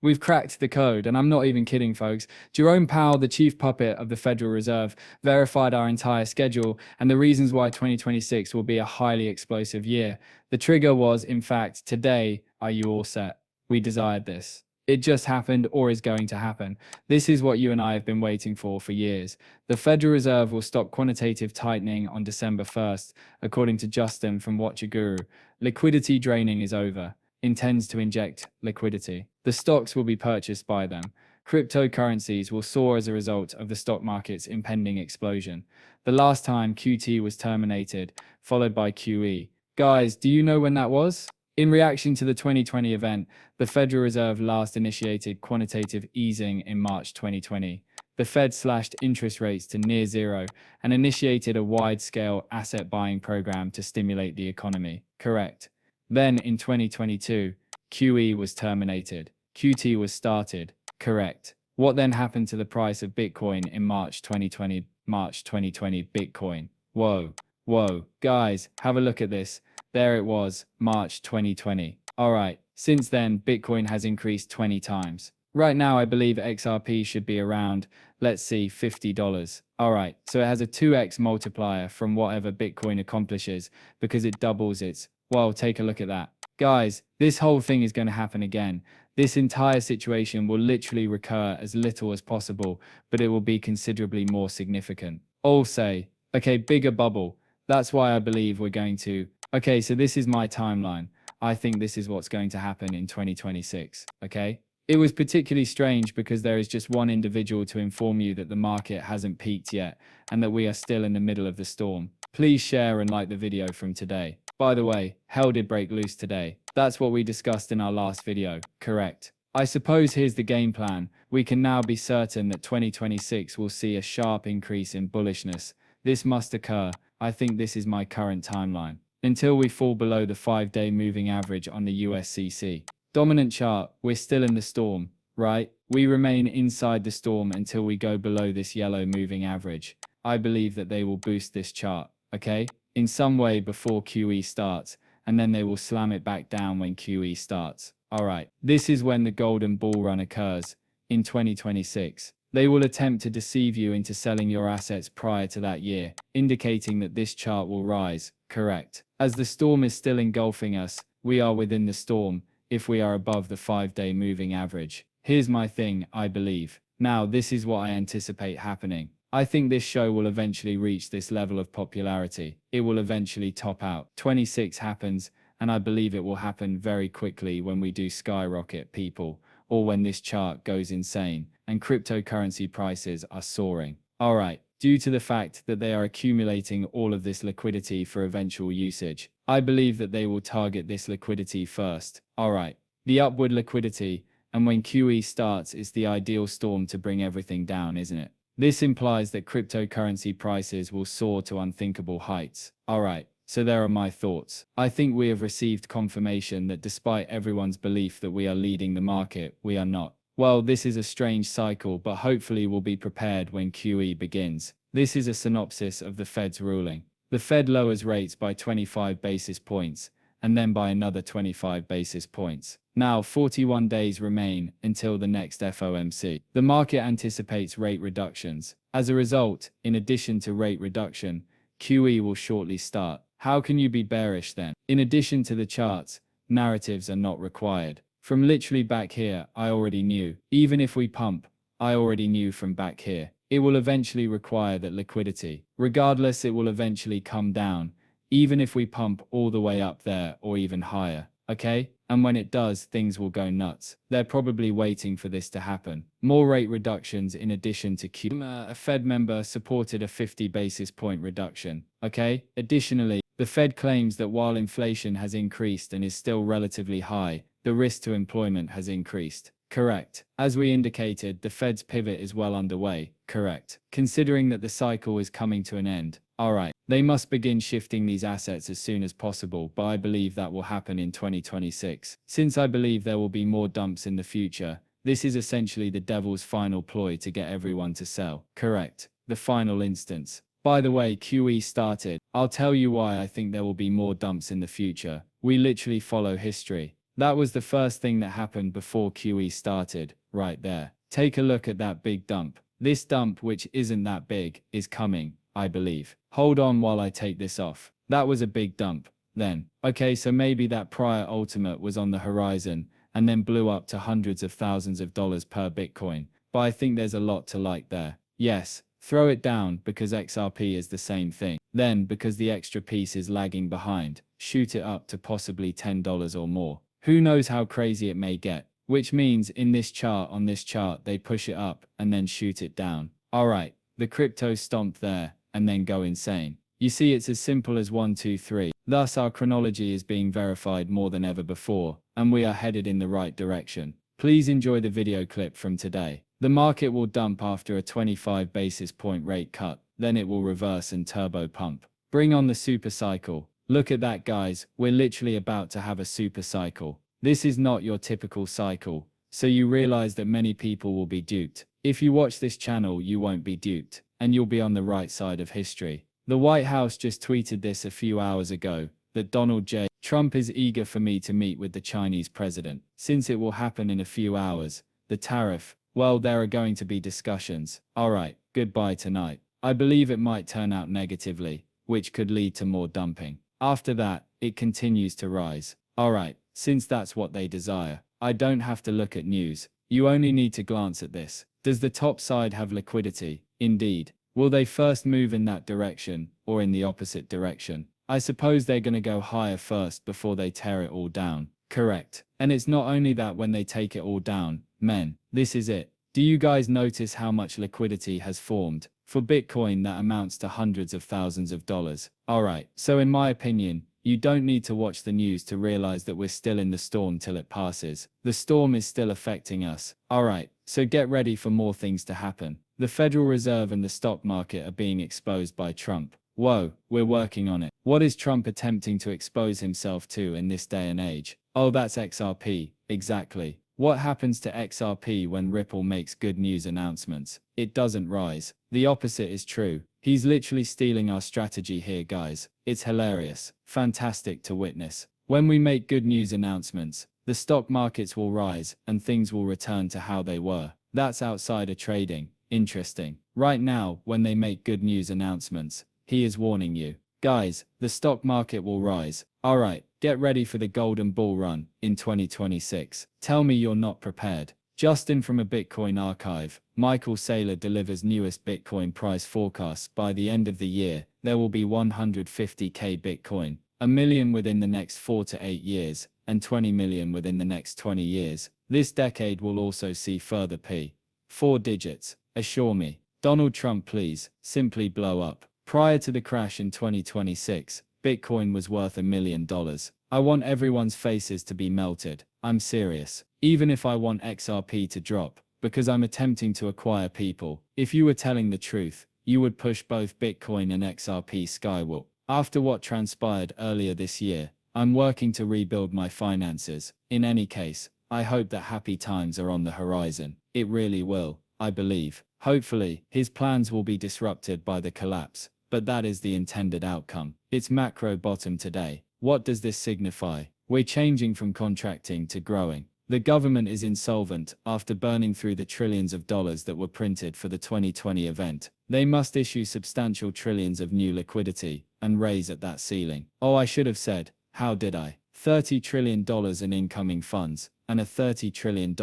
We've cracked the code, and I'm not even kidding, folks. Jerome Powell, the chief puppet of the Federal Reserve, verified our entire schedule and the reasons why 2026 will be a highly explosive year. The trigger was, in fact, today. Are you all set? We desired this. It just happened or is going to happen. This is what you and I have been waiting for years. The Federal Reserve will stop quantitative tightening on December 1st, according to Justin from Watcher Guru. Liquidity draining is over. Intends to inject liquidity. The stocks will be purchased by them. Cryptocurrencies will soar as a result of the stock market's impending explosion. The last time QT was terminated, followed by QE. Guys, do you know when that was? In reaction to the 2020 event, the Federal Reserve last initiated quantitative easing in March 2020. The Fed slashed interest rates to near zero and initiated a wide-scale asset buying program to stimulate the economy. Correct. Then, in 2022, QE was terminated. QT was started. Correct. What then happened to the price of Bitcoin in March 2020? March 2020 Bitcoin. Whoa. Guys, have a look at this. There it was, March 2020. Alright, since then, Bitcoin has increased 20 times. Right now, I believe XRP should be around, let's see, $50. Alright, so it has a 2x multiplier from whatever Bitcoin accomplishes because it doubles its. Well, take a look at that. Guys, this whole thing is going to happen again. This entire situation will literally recur as little as possible, but it will be considerably more significant. All say, okay, bigger bubble. That's why I believe we're going to. Okay, so this is my timeline. I think this is what's going to happen in 2026, okay? It was particularly strange because there is just one individual to inform you that the market hasn't peaked yet and that we are still in the middle of the storm. Please share and like the video from today. By the way, hell did break loose today. That's what we discussed in our last video, correct? I suppose here's the game plan. We can now be certain that 2026 will see a sharp increase in bullishness. This must occur. I think this is my current timeline. Until we fall below the 5-day moving average on the USCC. Dominant chart, we're still in the storm, right? We remain inside the storm until we go below this yellow moving average. I believe that they will boost this chart, okay? In some way before QE starts, and then they will slam it back down when QE starts. Alright, this is when the golden bull run occurs, in 2026. They will attempt to deceive you into selling your assets prior to that year, indicating that this chart will rise, correct. As the storm is still engulfing us, we are within the storm, if we are above the 5-day moving average. Here's my thing, I believe. Now, this is what I anticipate happening. I think this show will eventually reach this level of popularity. It will eventually top out. 26 happens, and I believe it will happen very quickly when we do skyrocket, people, or when this chart goes insane and cryptocurrency prices are soaring. Alright, due to the fact that they are accumulating all of this liquidity for eventual usage, I believe that they will target this liquidity first. Alright, the upward liquidity, and when QE starts, it's the ideal storm to bring everything down, isn't it? This implies that cryptocurrency prices will soar to unthinkable heights. Alright, so there are my thoughts. I think we have received confirmation that despite everyone's belief that we are leading the market, we are not. Well, this is a strange cycle, but hopefully we'll be prepared when QE begins. This is a synopsis of the Fed's ruling. The Fed lowers rates by 25 basis points, and then by another 25 basis points. Now, 41 days remain until the next FOMC. The market anticipates rate reductions. As a result, in addition to rate reduction, QE will shortly start. How can you be bearish then? In addition to the charts, narratives are not required. From literally back here, I already knew. Even if we pump, I already knew from back here. It will eventually require that liquidity. Regardless, it will eventually come down, even if we pump all the way up there or even higher, okay? And when it does, things will go nuts. They're probably waiting for this to happen. More rate reductions in addition to QE. A Fed member supported a 50 basis point reduction, okay? Additionally, the Fed claims that while inflation has increased and is still relatively high, the risk to employment has increased. Correct. As we indicated, the Fed's pivot is well underway. Correct. Considering that the cycle is coming to an end. Alright, they must begin shifting these assets as soon as possible, but I believe that will happen in 2026. Since I believe there will be more dumps in the future, this is essentially the devil's final ploy to get everyone to sell. Correct. The final instance. By the way, QE started. I'll tell you why I think there will be more dumps in the future. We literally follow history. That was the first thing that happened before QE started, right there. Take a look at that big dump. This dump, which isn't that big, is coming, I believe. Hold on while I take this off. That was a big dump. Then, okay, so maybe that prior ultimate was on the horizon and then blew up to hundreds of thousands of dollars per Bitcoin. But I think there's a lot to like there. Yes, throw it down because XRP is the same thing. Then, because the extra piece is lagging behind, shoot it up to possibly $10 or more. Who knows how crazy it may get? Which means in this chart, on this chart, they push it up and then shoot it down. All right, the crypto stomp there and then go insane. You see, it's as simple as 1, 2, 3. Thus, our chronology is being verified more than ever before, and we are headed in the right direction. Please enjoy the video clip from today. The market will dump after a 25 basis point rate cut, then it will reverse and turbo pump. Bring on the super cycle. Look at that, guys, we're literally about to have a super cycle. This is not your typical cycle, so you realize that many people will be duped. If you watch this channel, you won't be duped, and you'll be on the right side of history. The White House just tweeted this a few hours ago, that Donald J. Trump is eager for me to meet with the Chinese president. Since it will happen in a few hours, the tariff, well, there are going to be discussions. Alright, goodbye tonight. I believe it might turn out negatively, which could lead to more dumping. After that, it continues to rise. Alright, since that's what they desire, I don't have to look at news. You only need to glance at this. Does the top side have liquidity? Indeed. Will they first move in that direction, or in the opposite direction? I suppose they're going to go higher first before they tear it all down. Correct. And it's not only that when they take it all down, men, this is it. Do you guys notice how much liquidity has formed? For Bitcoin, that amounts to hundreds of thousands of dollars. Alright, so in my opinion, you don't need to watch the news to realize that we're still in the storm till it passes. The storm is still affecting us. Alright, so get ready for more things to happen. The Federal Reserve and the stock market are being exposed by Trump. Whoa, we're working on it. What is Trump attempting to expose himself to in this day and age? Oh, that's XRP. Exactly. What happens to XRP when Ripple makes good news announcements? It doesn't rise. The opposite is true. He's literally stealing our strategy here, guys. It's hilarious. Fantastic to witness. When we make good news announcements, the stock markets will rise and things will return to how they were. That's outsider trading. Interesting. Right now, when they make good news announcements, he is warning you. Guys, the stock market will rise. Alright, get ready for the golden bull run in 2026. Tell me you're not prepared. Justin from a Bitcoin archive. Michael Saylor delivers newest Bitcoin price forecasts. By the end of the year, there will be 150k Bitcoin, 1 million within the next 4 to 8 years, and 20 million within the next 20 years. This decade will also see further P4 digits. Assure me. Donald Trump, please, simply blow up. Prior to the crash in 2026, Bitcoin was worth $1 million. I want everyone's faces to be melted. I'm serious. Even if I want XRP to drop, because I'm attempting to acquire people. If you were telling the truth, you would push both Bitcoin and XRP skyward. After what transpired earlier this year, I'm working to rebuild my finances. In any case, I hope that happy times are on the horizon. It really will, I believe. Hopefully, his plans will be disrupted by the collapse, but that is the intended outcome. It's macro bottom today. What does this signify? We're changing from contracting to growing. The government is insolvent after burning through the trillions of dollars that were printed for the 2020 event. They must issue substantial trillions of new liquidity and raise at that ceiling. Oh, I should have said, how did I? $30 trillion in incoming funds and a $30 trillion